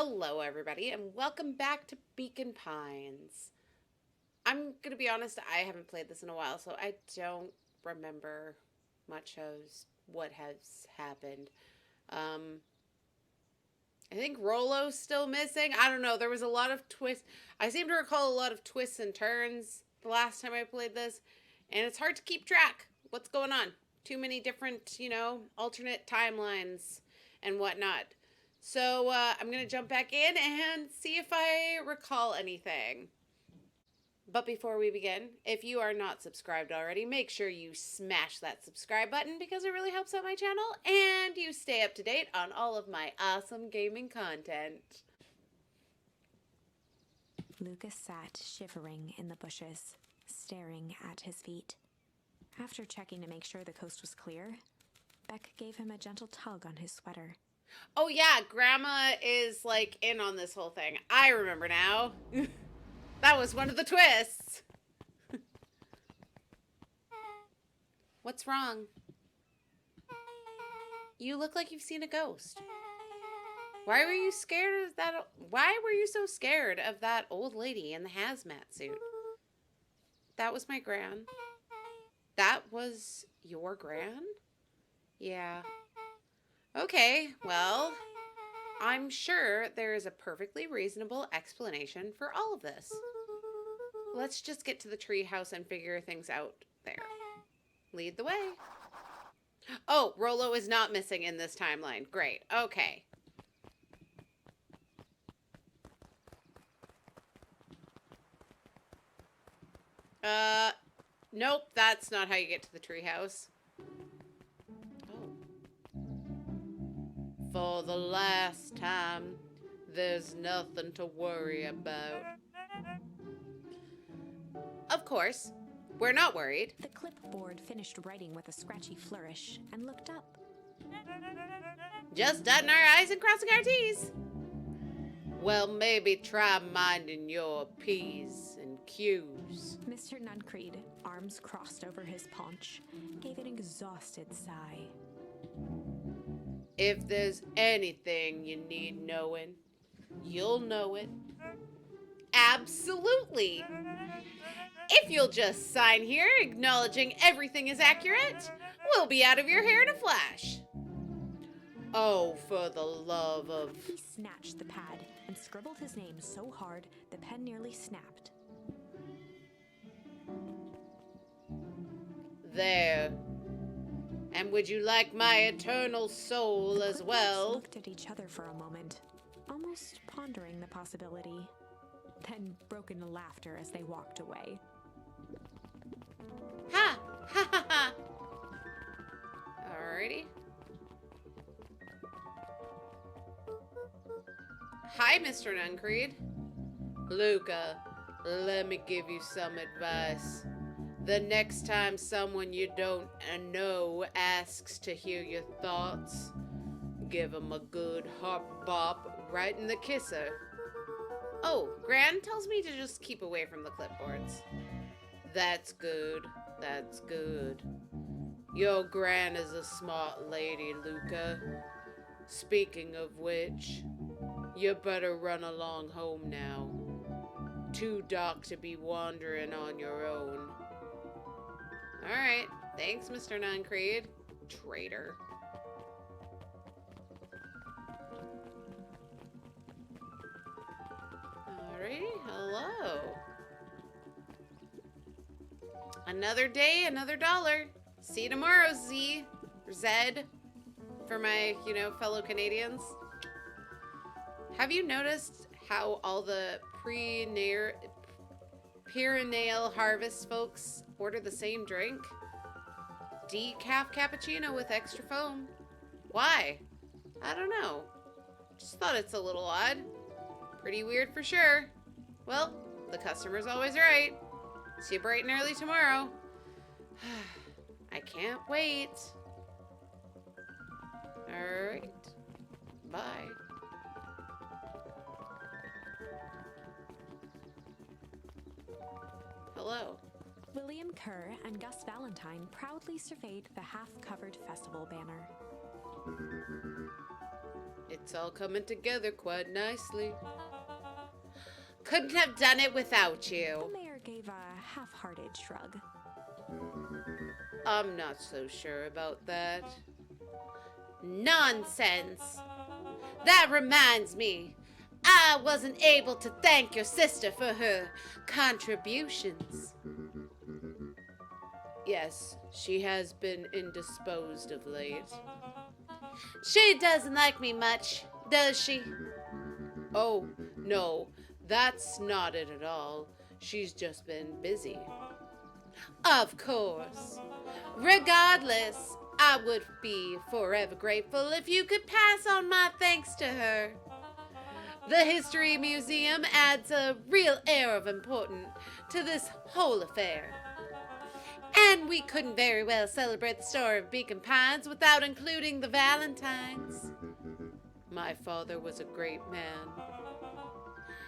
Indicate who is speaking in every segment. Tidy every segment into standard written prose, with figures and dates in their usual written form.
Speaker 1: Hello, everybody, and welcome back to Beacon Pines. I'm gonna be honest, I haven't played this in a while, so I don't remember much of what has happened. Um, I think Rolo's still missing. I don't know. There was a lot of twists. I seem to recall a lot of twists and turns the last time I played this, and it's hard to keep track. What's going on? Too many different, alternate timelines and whatnot. So I'm going to jump back in and see if I recall anything. But before we begin, if you are not subscribed already, make sure you smash that subscribe button because it really helps out my channel and you stay up to date on all of my awesome gaming content.
Speaker 2: Lucas sat shivering in the bushes, staring at his feet. After checking to make sure the coast was clear, Beck gave him a gentle tug on his sweater.
Speaker 1: Oh yeah, Grandma is like in on this whole thing. I remember now. That was one of the twists. What's wrong? You look like you've seen a ghost. Why were you scared of that? Why were you so scared of that old lady in the hazmat suit? That was my gran. That was your gran? Yeah. Okay, well, I'm sure there is a perfectly reasonable explanation for all of this. Let's just get to the treehouse and figure things out there. Lead the way. Oh, Rolo is not missing in this timeline. Great. Okay. Nope, that's not how you get to the treehouse. For the last time, there's nothing to worry about. Of course, we're not worried.
Speaker 2: The clipboard finished writing with a scratchy flourish and looked up.
Speaker 1: Just dotting our I's and crossing our T's. Well, maybe try minding your P's and Q's.
Speaker 2: Mr. Nuncreed, arms crossed over his paunch, gave an exhausted sigh.
Speaker 1: If there's anything you need knowing, you'll know it. Absolutely. If you'll just sign here acknowledging everything is accurate, we'll be out of your hair in a flash. Oh, for the love of...
Speaker 2: He snatched the pad and scribbled his name so hard the pen nearly snapped.
Speaker 1: There. And would you like my eternal soul as well?
Speaker 2: They looked at each other for a moment, almost pondering the possibility, then broke into laughter as they walked away.
Speaker 1: Ha! Ha ha ha! Alrighty. Hi, Mr. Nuncreed. Luca, let me give you some advice. The next time someone you don't know asks to hear your thoughts, give them a good hop bop right in the kisser. Oh, Gran tells me to just keep away from the clipboards. That's good. That's good. Your Gran is a smart lady, Luca. Speaking of which, you better run along home now. Too dark to be wandering on your own. Alright, thanks, Mr. Nuncreed. Traitor. Alrighty, hello. Another day, another dollar. See you tomorrow, Z. Or Zed. For my, fellow Canadians. Have you noticed how all the Pyreneal harvest folks order the same drink? Decaf cappuccino with extra foam. Why? I don't know. Just thought it's a little odd. Pretty weird for sure. Well, the customer's always right. See you bright and early tomorrow. I can't wait. Alright. Bye. Hello.
Speaker 2: William Kerr and Gus Valentine proudly surveyed the half-covered festival banner.
Speaker 1: It's all coming together quite nicely. Couldn't have done it without
Speaker 2: The
Speaker 1: you.
Speaker 2: mayor gave a half-hearted shrug.
Speaker 1: I'm not so sure about that. Nonsense. That reminds me. I wasn't able to thank your sister for her contributions. Yes, she has been indisposed of late. She doesn't like me much, does she? Oh, no, that's not it at all. She's just been busy. Of course. Regardless, I would be forever grateful if you could pass on my thanks to her. The History Museum adds a real air of importance to this whole affair. And we couldn't very well celebrate the story of Beacon Pines without including the Valentines. My father was a great man.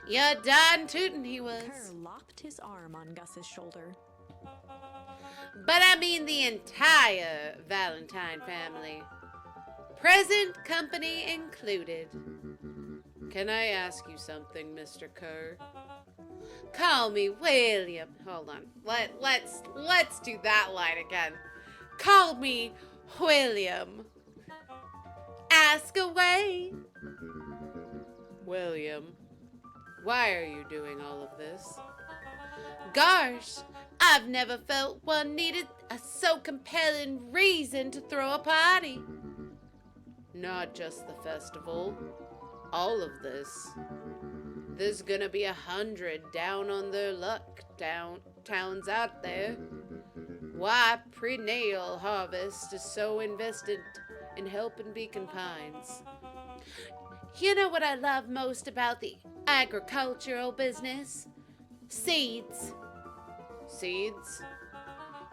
Speaker 1: You're darn tootin' he was.
Speaker 2: Kerr locked his arm on Gus's shoulder.
Speaker 1: But I mean the entire Valentine family. Present company included. Can I ask you something, Mr. Kerr? Call me William. Hold on. Let's do that line again. Call me William. Ask away. William, why are you doing all of this? Gosh, I've never felt one needed a so compelling reason to throw a party. Not just the festival. All of this. There's gonna be 100 down on their luck towns out there. Why Prenatal Harvest is so invested in helping Beacon Pines. You know what I love most about the agricultural business? Seeds. Seeds?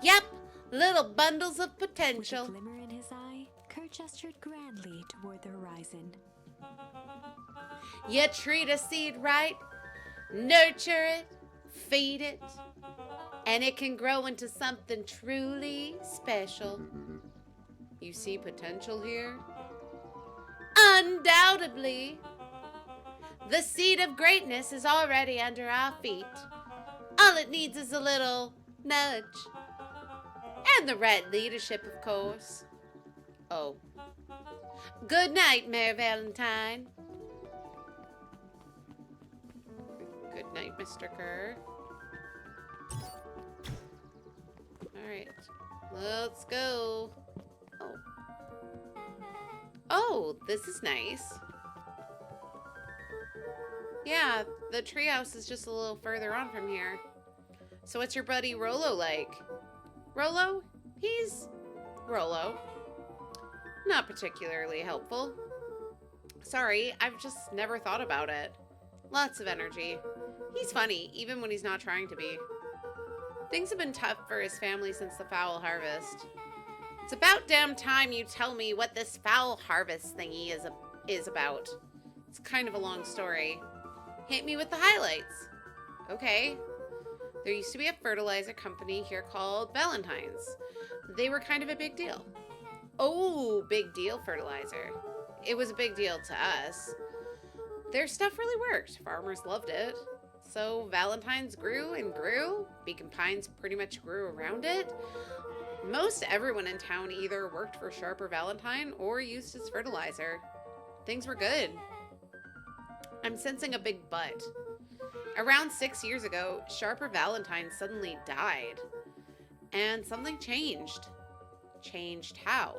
Speaker 1: Yep, little bundles of potential.
Speaker 2: With a glimmer in his eye, Kerr gestured grandly toward the horizon.
Speaker 1: You treat a seed right, nurture it, feed it, and it can grow into something truly special. You see potential here? Undoubtedly. The seed of greatness is already under our feet. All it needs is a little nudge. And the right leadership, of course. Oh. Good night, Mayor Valentine. Good night, Mr. Kerr. Alright. Let's go. Oh. Oh, this is nice. Yeah, the treehouse is just a little further on from here. So what's your buddy Rollo like? Rollo? He's Rollo. Not particularly helpful. Sorry, I've just never thought about it. Lots of energy. He's funny, even when he's not trying to be. Things have been tough for his family since the foul harvest. It's about damn time you tell me what this foul harvest thingy is about. It's kind of a long story. Hit me with the highlights. Okay. There used to be a fertilizer company here called Valentine's. They were kind of a big deal. Oh, big deal fertilizer. It was a big deal to us. Their stuff really worked. Farmers loved it. So Valentine's grew and grew. Beacon Pines pretty much grew around it. Most everyone in town either worked for Sharper Valentine or used his fertilizer. Things were good. I'm sensing a big but. Around 6 years ago, Sharper Valentine suddenly died. And something changed. Changed how?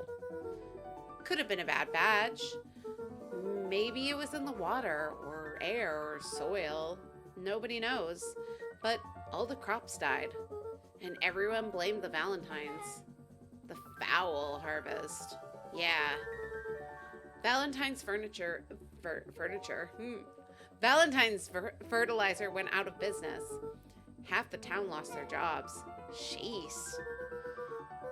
Speaker 1: Could have been a bad batch. Maybe it was in the water or air or soil. Nobody knows. But all the crops died. And everyone blamed the Valentines. The foul harvest. Yeah. Valentine's Valentine's fertilizer went out of business. Half the town lost their jobs. Jeez.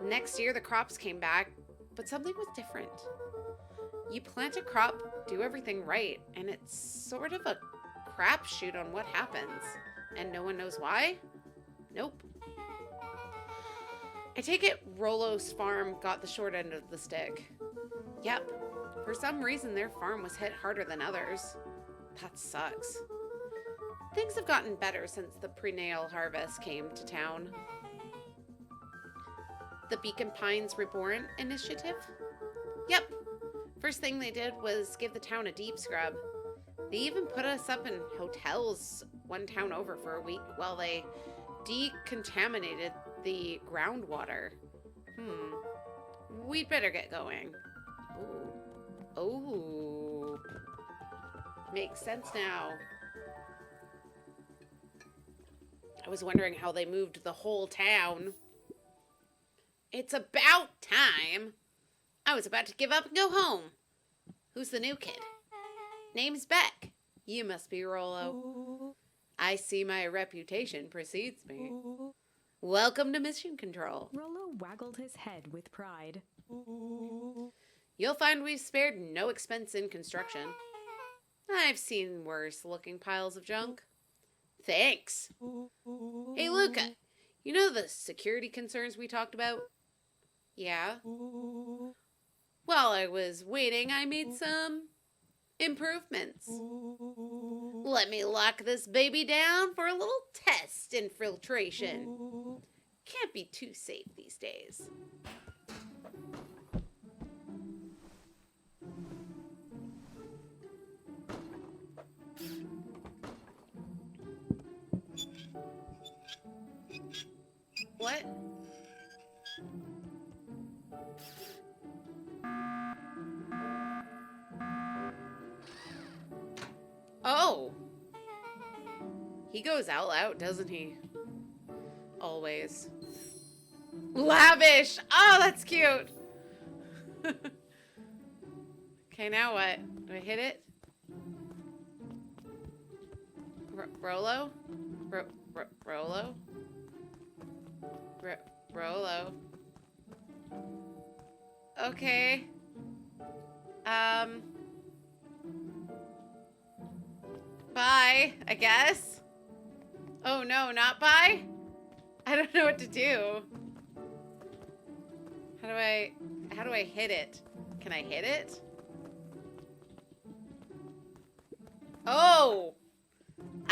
Speaker 1: Next year the crops came back, but something was different. You plant a crop, do everything right, and it's sort of a crapshoot on what happens. And no one knows why? Nope. I take it Rollo's farm got the short end of the stick. Yep. For some reason, their farm was hit harder than others. That sucks. Things have gotten better since the prenatal harvest came to town. The Beacon Pines Reborn initiative? Yep. First thing they did was give the town a deep scrub. They even put us up in hotels one town over for a week while they decontaminated the groundwater. We'd better get going. Oh. Makes sense now. I was wondering how they moved the whole town. It's about time. I was about to give up and go home. Who's the new kid? Name's Beck. You must be Rollo. I see my reputation precedes me. Welcome to Mission Control.
Speaker 2: Rollo waggled his head with pride.
Speaker 1: You'll find we've spared no expense in construction. I've seen worse looking piles of junk. Thanks. Hey, Luca, you know the security concerns we talked about? Yeah. While I was waiting, I made some improvements. Let me lock this baby down for a little test infiltration. Can't be too safe these days. What? Oh! He goes all out, doesn't he? Always. Lavish! Oh, that's cute! Okay, now what? Do I hit it? Rollo? Rollo? Rollo? Okay. Bye, I guess. Oh no, not bye? I don't know what to do. How do I hit it? Can I hit it? Oh!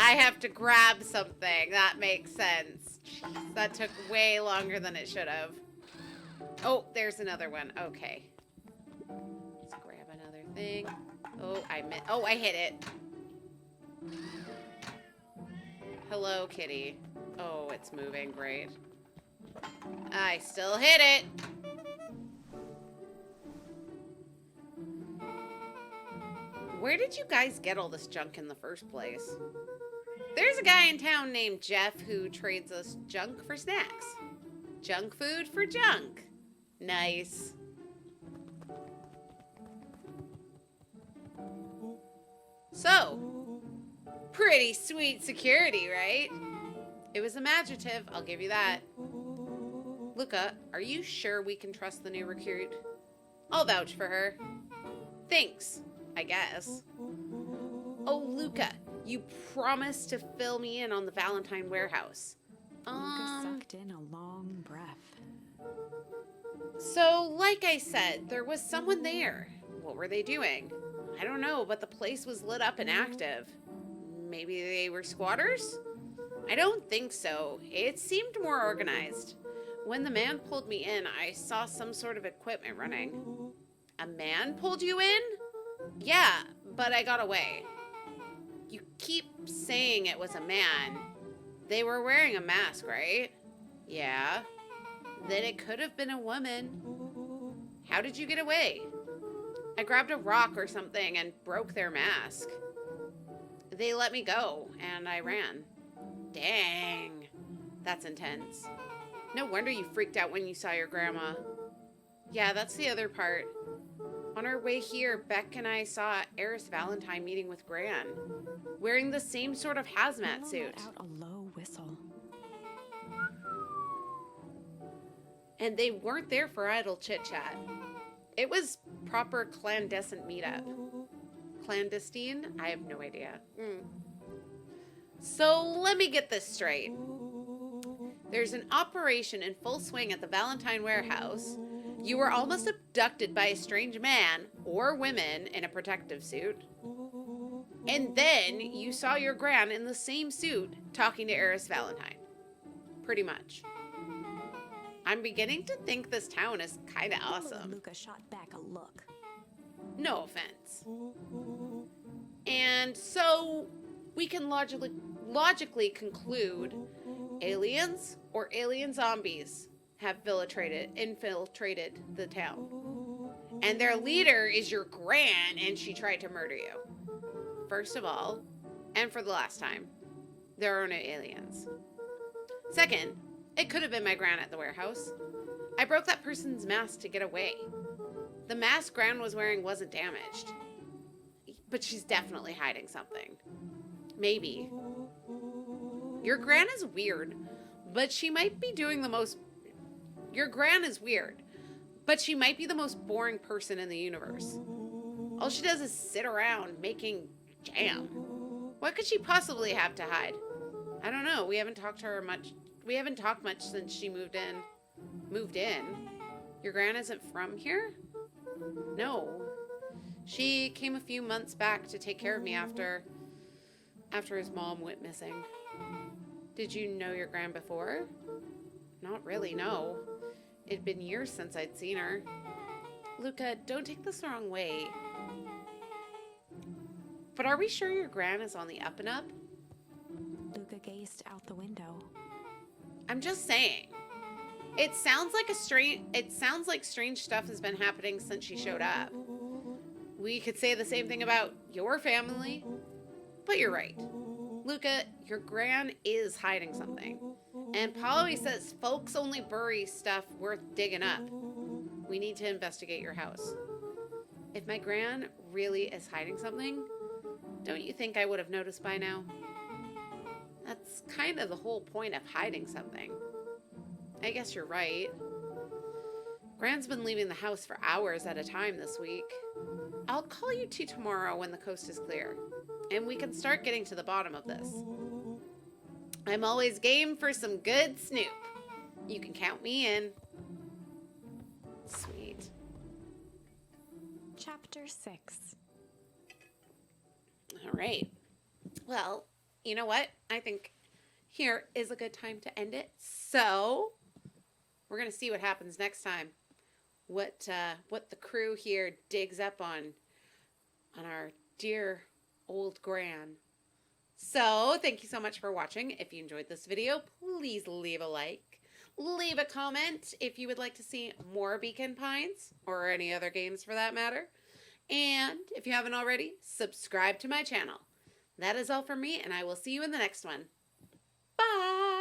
Speaker 1: I have to grab something. That makes sense. Jeez, that took way longer than it should have. Oh, there's another one. Okay. Let's grab another thing. Oh, I hit it. Hello, kitty. Oh, it's moving. Great. I still hit it. Where did you guys get all this junk in the first place? There's a guy in town named Jeff who trades us junk for snacks. Junk food for junk. Nice. So, pretty sweet security, right? It was imaginative, I'll give you that. Luca, are you sure we can trust the new recruit? I'll vouch for her. Thanks, I guess. Oh, Luca, you promised to fill me in on the Valentine warehouse.
Speaker 2: Luca sucked in a long breath.
Speaker 1: So, like I said, there was someone there. What were they doing? I don't know, but the place was lit up and active. Maybe they were squatters? I don't think so. It seemed more organized. When the man pulled me in, I saw some sort of equipment running. A man pulled you in? Yeah, but I got away. You keep saying it was a man. They were wearing a mask, right? Yeah. Then it could have been a woman. How did you get away? I grabbed a rock or something and broke their mask. They let me go, and I ran. Dang. That's intense. No wonder you freaked out when you saw your grandma. Yeah, that's the other part. On our way here, Beck and I saw Eris Valentine meeting with Gran, wearing the same sort of hazmat suit.
Speaker 2: Let out a low whistle.
Speaker 1: And they weren't there for idle chit-chat. It was proper clandestine meetup. Clandestine? I have no idea. So let me get this straight. There's an operation in full swing at the Valentine warehouse, You were almost abducted by a strange man or women in a protective suit. And then you saw your gran in the same suit talking to Eris Valentine. Pretty much. I'm beginning to think this town is kind of awesome.
Speaker 2: Luca shot back a look.
Speaker 1: No offense. And so we can logically conclude aliens or alien zombies have infiltrated the town. And their leader is your gran, and she tried to murder you. First of all, and for the last time, there are no aliens. Second, it could have been my gran at the warehouse. I broke that person's mask to get away. The mask gran was wearing wasn't damaged. But she's definitely hiding something. Maybe. Your gran is weird, but she might be doing the most... Your gran is weird, but she might be the most boring person in the universe. All she does is sit around making jam. What could she possibly have to hide? I don't know. We haven't talked to her much. We haven't talked much since she moved in. Moved in? Your gran isn't from here? No. She came a few months back to take care of me after his mom went missing. Did you know your gran before? Not really, no. It'd been years since I'd seen her. Luca, don't take this the wrong way. But are we sure your gran is on the up and up?
Speaker 2: Luca gazed out the window.
Speaker 1: I'm just saying. It sounds like strange stuff has been happening since she showed up. We could say the same thing about your family, but you're right. Luca, your gran is hiding something. And Polly says folks only bury stuff worth digging up. We need to investigate your house. If my gran really is hiding something, don't you think I would have noticed by now? That's kind of the whole point of hiding something. I guess you're right. Gran's been leaving the house for hours at a time this week. I'll call you two tomorrow when the coast is clear, and we can start getting to the bottom of this. I'm always game for some good snoop. You can count me in. Sweet.
Speaker 2: Chapter 6.
Speaker 1: All right. Well, you know what? I think here is a good time to end it. So we're going to see what happens next time. What the crew here digs up on our dear old gran. So thank you so much for watching. If you enjoyed this video, please leave a like. Leave a comment if you would like to see more Beacon Pines or any other games for that matter. And if you haven't already, subscribe to my channel. That is all from me, and I will see you in the next one. Bye!